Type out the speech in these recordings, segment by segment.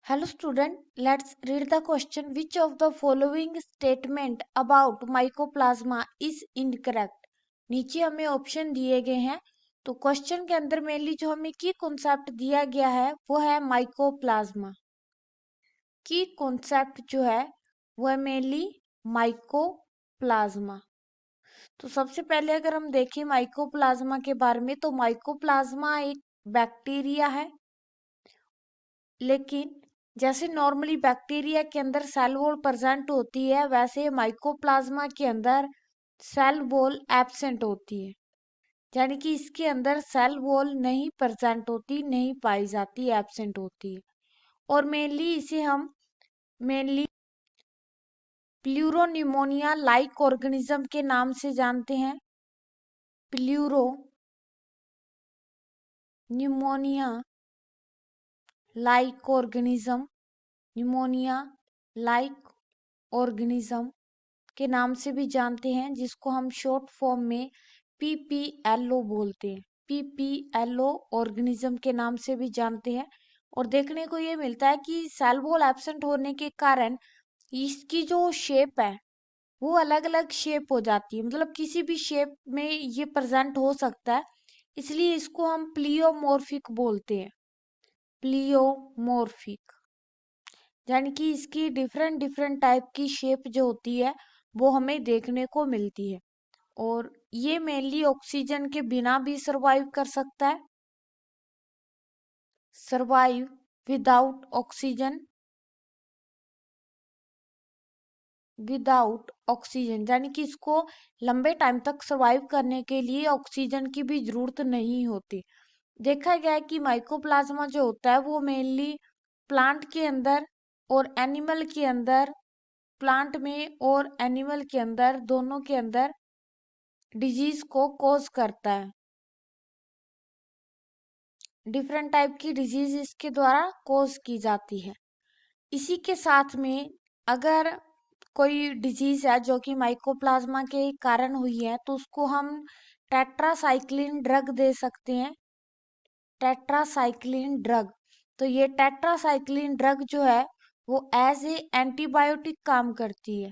Hello student, let's read the question. Which of the following statement about mycoplasma is incorrect? नीचे हमें option दिए गए हैं। तो क्वेश्चन के अंदर मेनली जो हमें की कॉन्सेप्ट दिया गया है वो है माइकोप्लाज्मा। की कॉन्सेप्ट जो है वो है मेनली माइकोप्लाज्मा। तो सबसे पहले अगर हम देखें माइकोप्लाज्मा के बारे में, तो माइकोप्लाज्मा एक बैक्टीरिया है। लेकिन जैसे नॉर्मली बैक्टीरिया के अंदर सेल वॉल प्रेजेंट होती है, वैसे माइकोप्लाज्मा के अंदर सेल वॉल एब्सेंट होती है। यानी कि इसके अंदर सेल वॉल नहीं प्रेजेंट होती, नहीं पाई जाती, एब्सेंट होती है। और मेनली इसे हम मेनली प्लूरोनिमोनिया लाइक ऑर्गेनिज्म के नाम से जानते हैं। Pleuropneumonia like organism, pneumonia like organism के नाम से भी जानते हैं, जिसको हम शॉर्ट फॉर्म में PPLO बोलते हैं। PPLO ऑर्गेनिज्म के नाम से भी जानते हैं। और देखने को ये मिलता है कि सेल वॉल एब्सेंट होने के कारण इसकी जो शेप है वो अलग अलग शेप हो जाती है, मतलब किसी भी शेप में ये प्रेजेंट हो सकता है। इसलिए इसको हम प्लियोमॉर्फिक बोलते हैं। प्लियोमॉर्फिक यानी कि इसकी डिफरेंट डिफरेंट टाइप की शेप जो होती है वो हमें देखने को मिलती है। और ये मेनली ऑक्सीजन के बिना भी सरवाइव कर सकता है। Survive without oxygen, without oxygen यानी कि इसको लंबे टाइम तक सरवाइव करने के लिए ऑक्सीजन की भी जरूरत नहीं होती। देखा गया है कि माइकोप्लाज्मा जो होता है वो मेनली प्लांट के अंदर और एनिमल के अंदर, प्लांट में और एनिमल के अंदर, दोनों के अंदर डिजीज को कॉज करता है। डिफरेंट टाइप की डिजीज इसके द्वारा कॉज की जाती है। इसी के साथ में अगर कोई डिजीज है जो कि माइकोप्लाज्मा के कारण हुई है, तो उसको हम टेट्रासाइक्लिन ड्रग दे सकते हैं। टेट्रासाइक्लिन ड्रग, तो ये टेट्रासाइक्लिन ड्रग जो है वो एज ए एंटीबायोटिक काम करती है।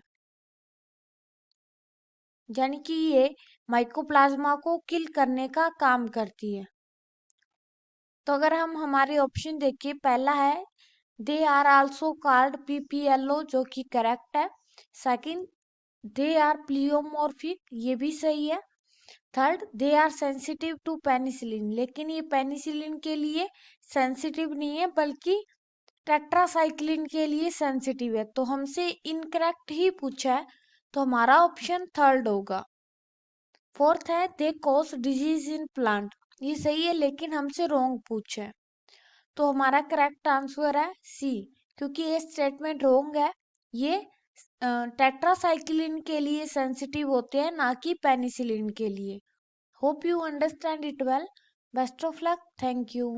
यानी कि ये माइकोप्लाज्मा को किल करने का काम करती है। तो अगर हम हमारे ऑप्शन देखिए, पहला है they are also called PPLO जो कि करेक्ट है। सेकंड, दे आर प्लियोमॉर्फिक, ये भी सही है। Third, they are sensitive to penicillin, लेकिन ये पेनिसिलिन के लिए सेंसिटिव नहीं है बल्कि टेट्रासाइक्लिन के लिए सेंसिटिव है। तो हमसे इनकरेक्ट ही पूछा है, तो हमारा ऑप्शन थर्ड होगा। फोर्थ है they cause disease in plant, ये सही है लेकिन हमसे रॉन्ग पूछा है। तो हमारा करेक्ट आंसर है सी, क्योंकि ये स्टेटमेंट रॉन्ग है। ये टेट्रासाइक्लिन के लिए सेंसिटिव होते हैं, ना कि पेनिसिलिन के लिए। Hope you understand it well. Best of luck. Thank you.